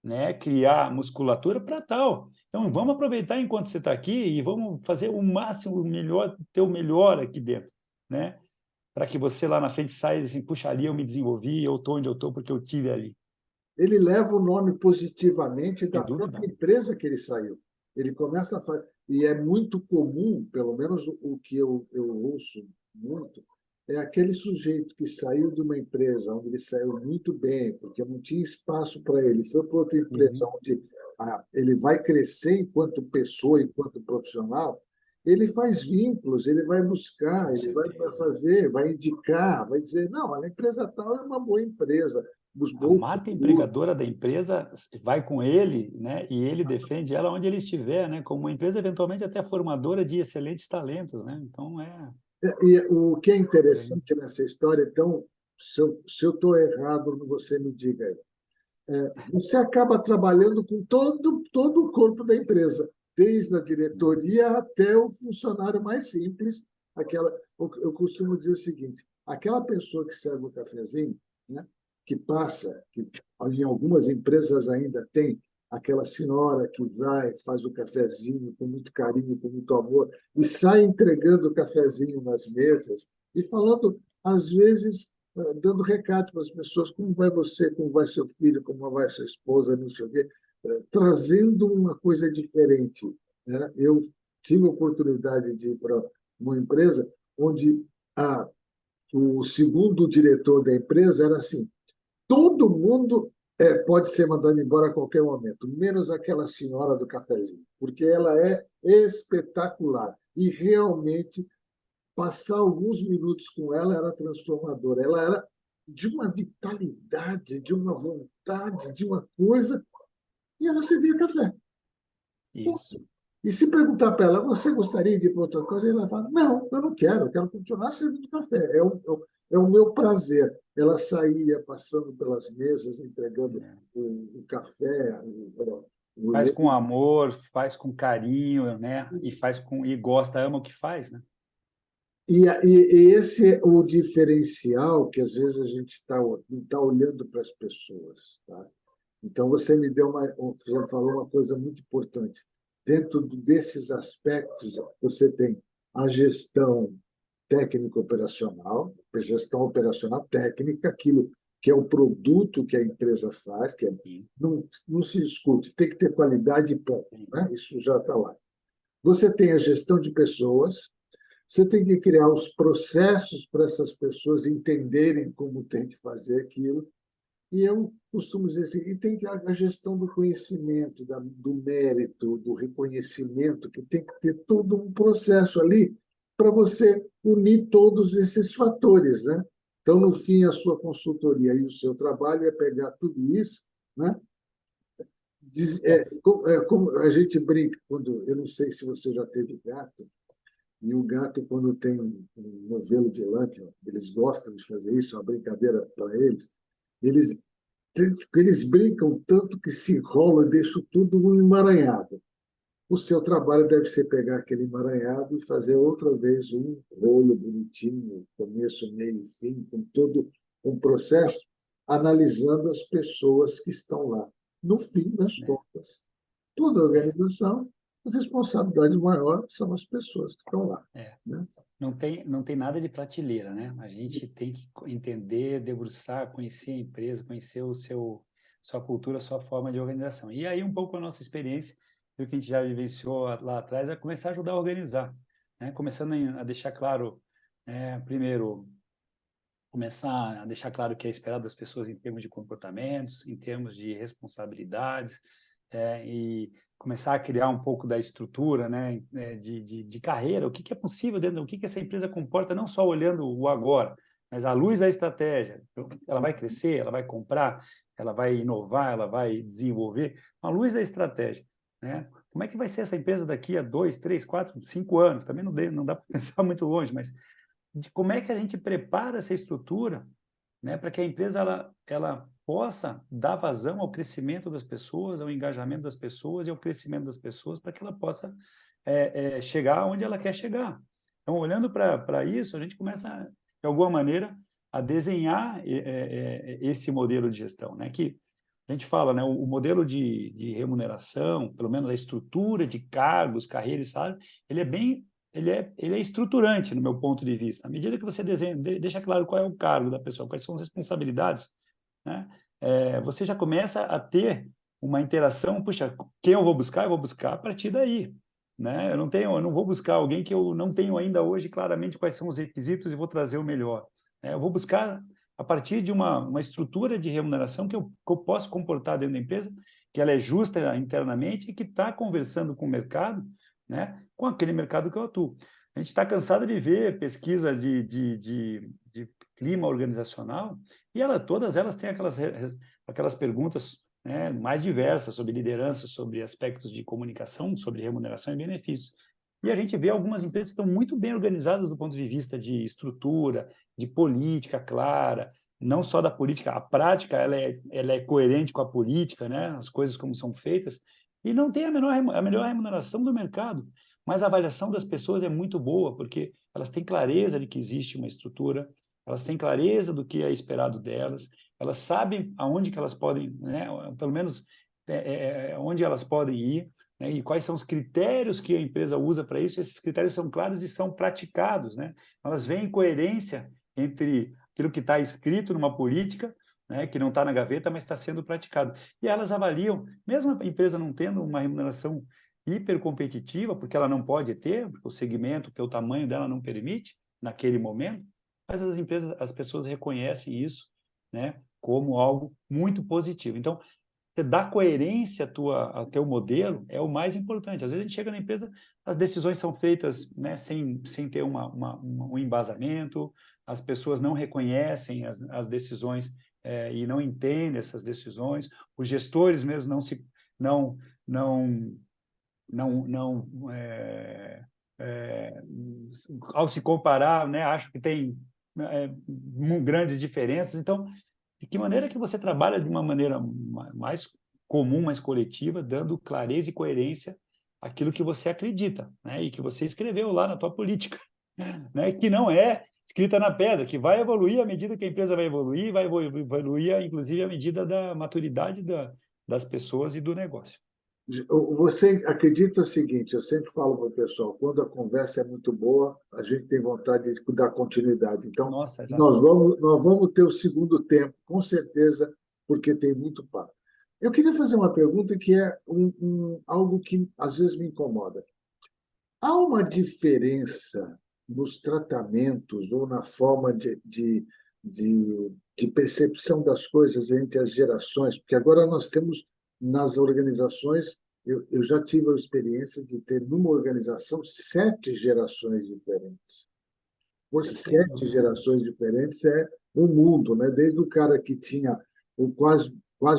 né? Criar musculatura para tal. Então, vamos aproveitar enquanto você está aqui e vamos fazer o máximo, o melhor, ter o melhor aqui dentro, né? Para que você lá na frente saia assim, puxa, ali eu me desenvolvi, eu estou onde eu estou porque eu tive ali. ele leva o nome positivamente Sem da dúvida. própria empresa que ele saiu. Ele começa a fazer. E é muito comum, pelo menos o que eu ouço muito, é aquele sujeito que saiu de uma empresa onde ele saiu muito bem, porque não tinha espaço para ele, foi para outra empresa Uhum. onde ele vai crescer enquanto pessoa, enquanto profissional, ele faz vínculos, ele vai buscar, Com ele vai certeza. fazer, vai indicar, vai dizer, não, a empresa tal é uma boa empresa, A buscou o marca futuro. empregadora da empresa vai com ele, né? E ele defende ela onde ele estiver, né? Como uma empresa eventualmente até formadora de excelentes talentos, né? Então E o que é por aí. interessante nessa história, então, se eu estou errado, você me diga aí. Você acaba trabalhando com todo o corpo da empresa, desde a diretoria até o funcionário mais simples, Eu costumo dizer o seguinte: aquela pessoa que serve o cafezinho, né, que passa, que em algumas empresas ainda tem aquela senhora que vai, faz o cafezinho com muito carinho, com muito amor, e sai entregando o cafezinho nas mesas e falando, às vezes, dando recado para as pessoas, como vai você, como vai seu filho, como vai sua esposa, não sei o quê, trazendo uma coisa diferente, né? Eu tive a oportunidade de ir para uma empresa onde o segundo diretor da empresa era assim: todo mundo pode ser mandado embora a qualquer momento, menos aquela senhora do cafezinho, porque ela é espetacular. E realmente, passar alguns minutos com ela era transformador. Ela era de uma vitalidade, de uma vontade, de uma coisa, e ela servia café. Isso. E se perguntar para ela, você gostaria de ir para outra coisa? Ela fala, não, eu não quero, eu quero continuar servindo café. É o meu prazer. Ela saía passando pelas mesas, entregando É. o café, o Faz com leite. amor, faz com carinho, né? E gosta, ama o que faz, né? E esse é o diferencial que às vezes a gente não está olhando para as pessoas. Tá? Então, você me deu você falou uma coisa muito importante. Dentro desses aspectos, você tem a gestão técnico-operacional, a gestão operacional técnica, aquilo que é o produto que a empresa faz, Sim, não se discute, tem que ter qualidade e ponto, sim. né? Isso já está lá. Você tem a gestão de pessoas, você tem que criar os processos para essas pessoas entenderem como tem que fazer aquilo, e eu costumo dizer assim, e tem que a gestão do conhecimento, do mérito, do reconhecimento, que tem que ter todo um processo ali para você unir todos esses fatores, né? Então, no fim, a sua consultoria e o seu trabalho é pegar tudo isso, né? É, Como a gente brinca, quando eu não sei se você já teve gato, e o gato, quando tem um novelo de lã, que eles gostam de fazer isso, é uma brincadeira para eles, eles eles brincam tanto que se enrolam e deixam tudo um emaranhado. O seu trabalho deve ser pegar aquele emaranhado e fazer outra vez um rolo bonitinho, começo, meio e fim, com todo um processo, analisando as pessoas que estão lá. No fim das né? contas, toda É, organização, a responsabilidade maior são as pessoas que estão lá. é. Né? Não tem nada de prateleira, né? A gente tem que entender, debruçar, conhecer a empresa, conhecer sua cultura, sua forma de organização. E aí, um pouco a nossa experiência, do que a gente já vivenciou lá atrás, é começar a ajudar a organizar, né? Começando a deixar claro, primeiro, começar a deixar claro o que é esperado das pessoas em termos de comportamentos, em termos de responsabilidades, e começar a criar um pouco da estrutura, né, de carreira, o que é possível dentro, o que essa empresa comporta, não só olhando o agora, mas à luz da estratégia. Ela vai crescer, ela vai comprar, ela vai inovar, ela vai desenvolver, à luz da estratégia, né? Como é que vai ser essa empresa daqui a 2, 3, 4, 5 anos? Também não dá para pensar muito longe, mas de como é que a gente prepara essa estrutura, né, para que a empresa ela possa dar vazão ao crescimento das pessoas, ao engajamento das pessoas e ao crescimento das pessoas, para que ela possa chegar onde ela quer chegar. Então, olhando para isso, a gente começa, de alguma maneira, a desenhar esse modelo de gestão, né, que a gente fala, né, o modelo de remuneração, pelo menos a estrutura de cargos, carreira e salário, ele é bem ele é estruturante no meu ponto de vista. À medida que você desenha, deixa claro qual é o cargo da pessoa, quais são as responsabilidades, né? Você já começa a ter uma interação. Puxa, quem eu vou buscar? Eu vou buscar a partir daí, né? Eu não vou buscar alguém que eu não tenho ainda hoje claramente quais são os requisitos e vou trazer o melhor, né? Eu vou buscar a partir de uma estrutura de remuneração que eu posso comportar dentro da empresa, que ela é justa internamente e que está conversando com o mercado, né, com aquele mercado que eu atuo. A gente está cansado de ver pesquisa de clima organizacional e todas elas têm aquelas perguntas, né, mais diversas sobre liderança, sobre aspectos de comunicação, sobre remuneração e benefícios. E a gente vê algumas empresas que estão muito bem organizadas do ponto de vista de estrutura, de política clara, não só da política, a prática ela é coerente com a política, né? As coisas como são feitas, e não tem a melhor remuneração do mercado, mas a avaliação das pessoas é muito boa, porque elas têm clareza de que existe uma estrutura, elas têm clareza do que é esperado delas, elas sabem aonde que elas podem, né, pelo menos onde elas podem ir, né, e quais são os critérios que a empresa usa para isso. Esses critérios são claros e são praticados, né? Elas veem coerência entre aquilo que está escrito numa política, né, que não está na gaveta, mas está sendo praticado. E elas avaliam, mesmo a empresa não tendo uma remuneração hipercompetitiva, porque ela não pode ter, porque o segmento, porque o tamanho dela não permite, naquele momento, mas as empresas, as pessoas reconhecem isso, né, como algo muito positivo. Então, você dá coerência ao teu modelo é o mais importante. Às vezes a gente chega na empresa, as decisões são feitas, né, sem ter um embasamento, as pessoas não reconhecem as decisões e não entendem essas decisões, os gestores mesmo não, não, não ao se comparar, né, acho que tem grandes diferenças. Então, de que maneira que você trabalha de uma maneira mais comum, mais coletiva, dando clareza e coerência àquilo que você acredita, né? E que você escreveu lá na tua política, né? Que não é escrita na pedra, que vai evoluir à medida que a empresa vai evoluir, inclusive à medida da maturidade das pessoas e do negócio. Você acredita o seguinte, eu sempre falo para o pessoal, quando a conversa é muito boa, a gente tem vontade de dar continuidade. Então, Nossa, já. nós vamos ter o segundo tempo, com certeza, porque tem muito papo. Eu queria fazer uma pergunta que é algo que às vezes me incomoda. Há uma diferença nos tratamentos ou na forma de percepção das coisas entre as gerações? Porque agora nós temos nas organizações, eu já tive a experiência de ter numa organização 7 gerações diferentes. Por 7 gerações diferentes é um mundo, né? Desde o cara que tinha quase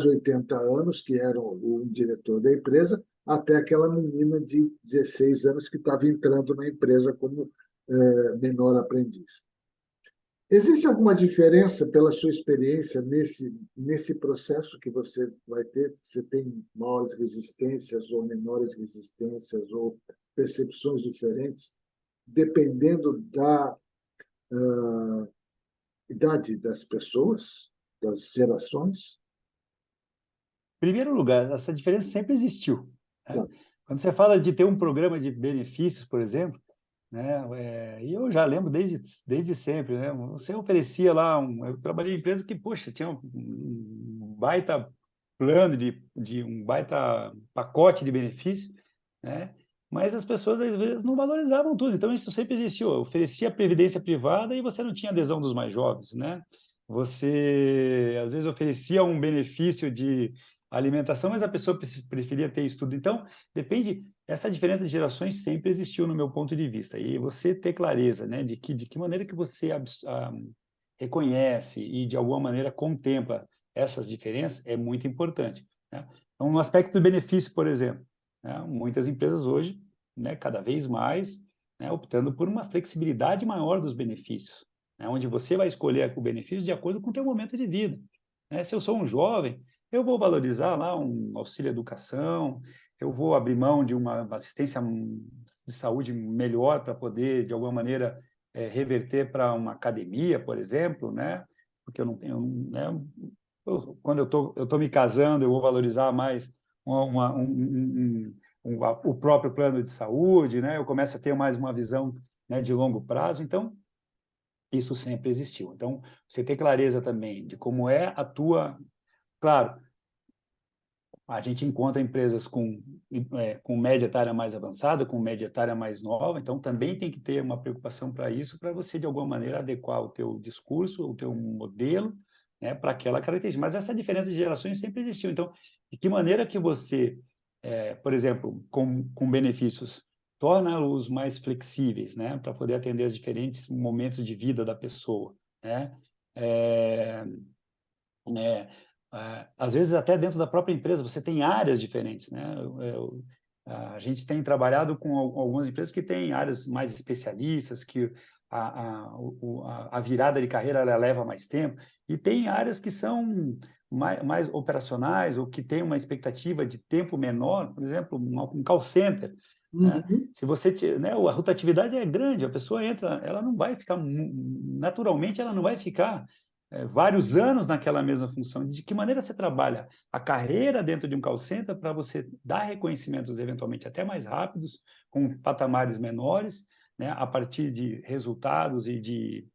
80 anos, que era o diretor da empresa, até aquela menina de 16 anos que estava entrando na empresa como menor aprendiz. Existe alguma diferença pela sua experiência nesse processo que você vai ter? Você tem maiores resistências ou menores resistências ou percepções diferentes, dependendo da idade das pessoas, das gerações? Em primeiro lugar, essa diferença sempre existiu, né? Tá. Quando você fala de ter um programa de benefícios, por exemplo, né? E eu já lembro desde sempre, né? Você oferecia lá eu trabalhei em empresa que, poxa, tinha um baita plano de um baita pacote de benefícios, né? Mas as pessoas às vezes não valorizavam tudo. Então isso sempre existiu. Eu oferecia previdência privada e você não tinha adesão dos mais jovens, né? Você às vezes oferecia um benefício de alimentação, mas a pessoa preferia ter estudo. Então depende. Essa diferença de gerações sempre existiu no meu ponto de vista. E você ter clareza, né, de que maneira que você reconhece e, de alguma maneira, contempla essas diferenças é muito importante, né? Então, no aspecto do benefício, por exemplo, né, muitas empresas hoje, né, cada vez mais, né, optando por uma flexibilidade maior dos benefícios, né, onde você vai escolher o benefício de acordo com o teu momento de vida, né? Se eu sou um jovem, eu vou valorizar lá um auxílio educação, eu vou abrir mão de uma assistência de saúde melhor para poder, de alguma maneira, reverter para uma academia, por exemplo, né? Porque eu não tenho, né? Quando eu tô me casando, eu vou valorizar mais o próprio plano de saúde, né? Eu começo a ter mais uma visão, né, de longo prazo. Então, isso sempre existiu. Então, você ter clareza também de como é a tua... Claro, a gente encontra empresas com média etária mais avançada, com média etária mais nova, então também tem que ter uma preocupação para isso, para você, de alguma maneira, adequar o teu discurso, o teu modelo, né, para aquela característica. Mas essa diferença de gerações sempre existiu. Então, de que maneira que você, por exemplo, com benefícios, torna-os mais flexíveis, né, para poder atender os diferentes momentos de vida da pessoa, né? É, às vezes até dentro da própria empresa você tem áreas diferentes, né? A gente tem trabalhado com algumas empresas que têm áreas mais especialistas, que a virada de carreira ela leva mais tempo, e tem áreas que são mais operacionais ou que têm uma expectativa de tempo menor, por exemplo, um call center, né? Uhum. Se você, né, a rotatividade é grande, a pessoa entra, ela não vai ficar, naturalmente, ela não vai ficar vários anos naquela mesma função. De que maneira você trabalha a carreira dentro de um call center para você dar reconhecimentos eventualmente até mais rápidos, com patamares menores, né, a partir de resultados e de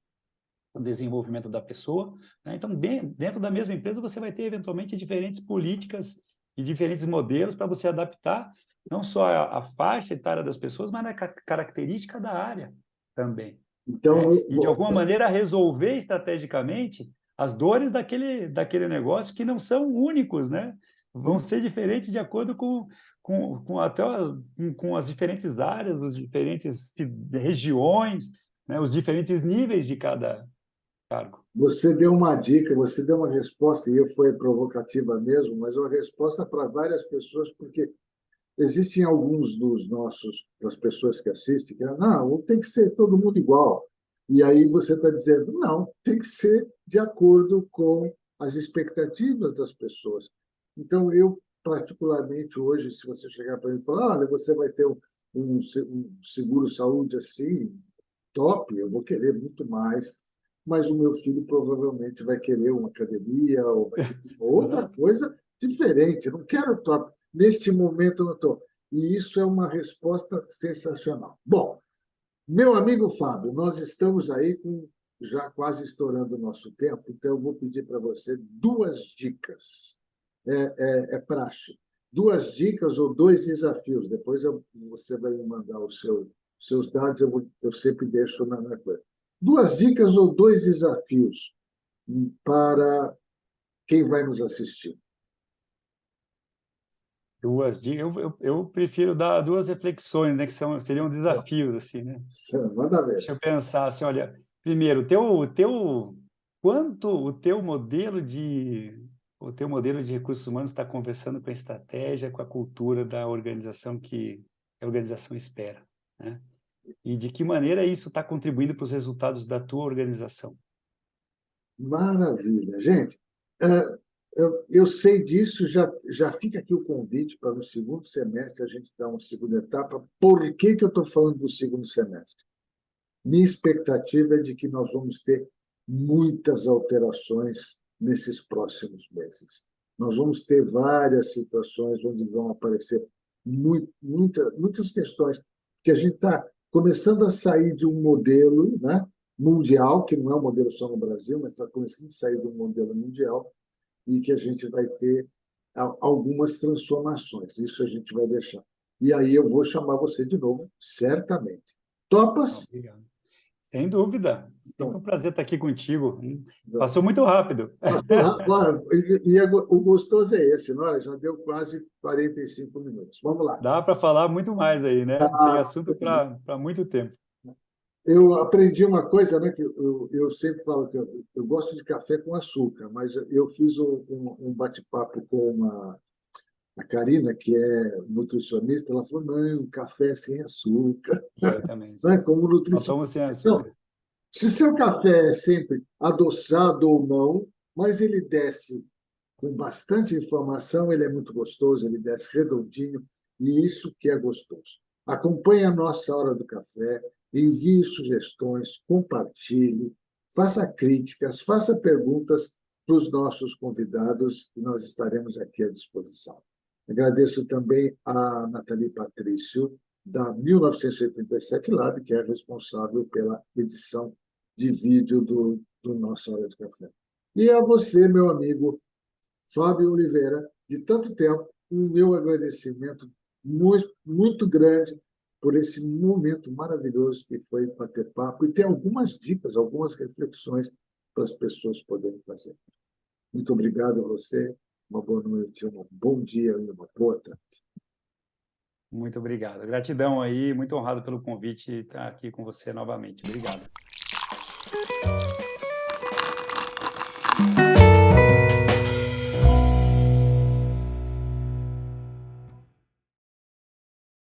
desenvolvimento da pessoa, né? Então, dentro da mesma empresa, você vai ter, eventualmente, diferentes políticas e diferentes modelos para você adaptar não só a faixa etária das pessoas, mas a característica da área também, Então, né? E, de alguma maneira, resolver estrategicamente as dores daquele negócio que não são únicos, né? Vão ser diferentes de acordo com as diferentes áreas, as diferentes regiões, né? Os diferentes níveis de cada cargo. você deu uma dica, você deu uma resposta, e foi provocativa mesmo, mas uma resposta para várias pessoas, porque existem alguns das pessoas que assistem, que não, tem que ser todo mundo igual. E aí você está dizendo, não, tem que ser de acordo com as expectativas das pessoas. Então, eu, particularmente hoje, se você chegar para mim e falar, olha, você vai ter um seguro-saúde assim, top, eu vou querer muito mais, mas o meu filho provavelmente vai querer uma academia ou vai querer outra Exato. coisa diferente. Eu não quero top. Neste momento eu não estou. E isso é uma resposta sensacional. Bom, meu amigo Fábio, nós estamos aí já quase estourando o nosso tempo, então eu vou pedir para você duas dicas. É praxe. Duas dicas ou dois desafios. Depois você vai me mandar seus dados, eu sempre deixo na coisa. Duas dicas ou dois desafios para quem vai nos assistir. Duas dicas. Eu prefiro dar duas reflexões, né, que seriam desafios, assim, né? Manda ver. Deixa eu pensar assim, olha, primeiro, quanto o teu modelo de recursos humanos está conversando com a estratégia, com a cultura da organização que a organização espera, né? E de que maneira isso está contribuindo para os resultados da tua organização? Maravilha. Gente, eu sei disso, já fica aqui o convite para no segundo semestre a gente dar uma segunda etapa. Por que eu estou falando do segundo semestre? Minha expectativa é de que nós vamos ter muitas alterações nesses próximos meses. Nós vamos ter várias situações onde vão aparecer muitas questões, que a gente está começando a sair de um modelo, né, mundial, que não é um modelo só no Brasil, mas está começando a sair de um modelo mundial, e que a gente vai ter algumas transformações. Isso a gente vai deixar. E aí eu vou chamar você de novo, certamente. Topas? Obrigado. Sem dúvida. Sempre Então, um prazer estar aqui contigo. Passou muito rápido. o gostoso é esse, não é? Já deu quase 45 minutos. Vamos lá. Dá para falar muito mais aí, né? Tem assunto para muito tempo. Eu aprendi uma coisa, né, que eu sempre falo que eu gosto de café com açúcar, mas eu fiz um bate-papo com a Karina, que é nutricionista, ela falou, não, café sem açúcar, Eu também. né, como Nós nutricionista. somos sem Então, açúcar. se seu café é sempre adoçado ou não, mas ele desce com bastante informação, ele é muito gostoso, ele desce redondinho, e isso que é gostoso. Acompanhe a nossa Hora do Café, envie sugestões, compartilhe, faça críticas, faça perguntas para os nossos convidados, e nós estaremos aqui à disposição. Agradeço também a Nathalie Patrício, da 1987 Lab, que é responsável pela edição de vídeo do nosso Hora do Café. E a você, meu amigo Fábio Oliveira, de tanto tempo, o meu agradecimento muito grande por esse momento maravilhoso que foi bater papo e ter algumas dicas, algumas reflexões para as pessoas poderem fazer. Muito obrigado a você, uma boa noite, um bom dia e uma boa tarde. Muito obrigado. Gratidão aí, muito honrado pelo convite e estar aqui com você novamente. Obrigado.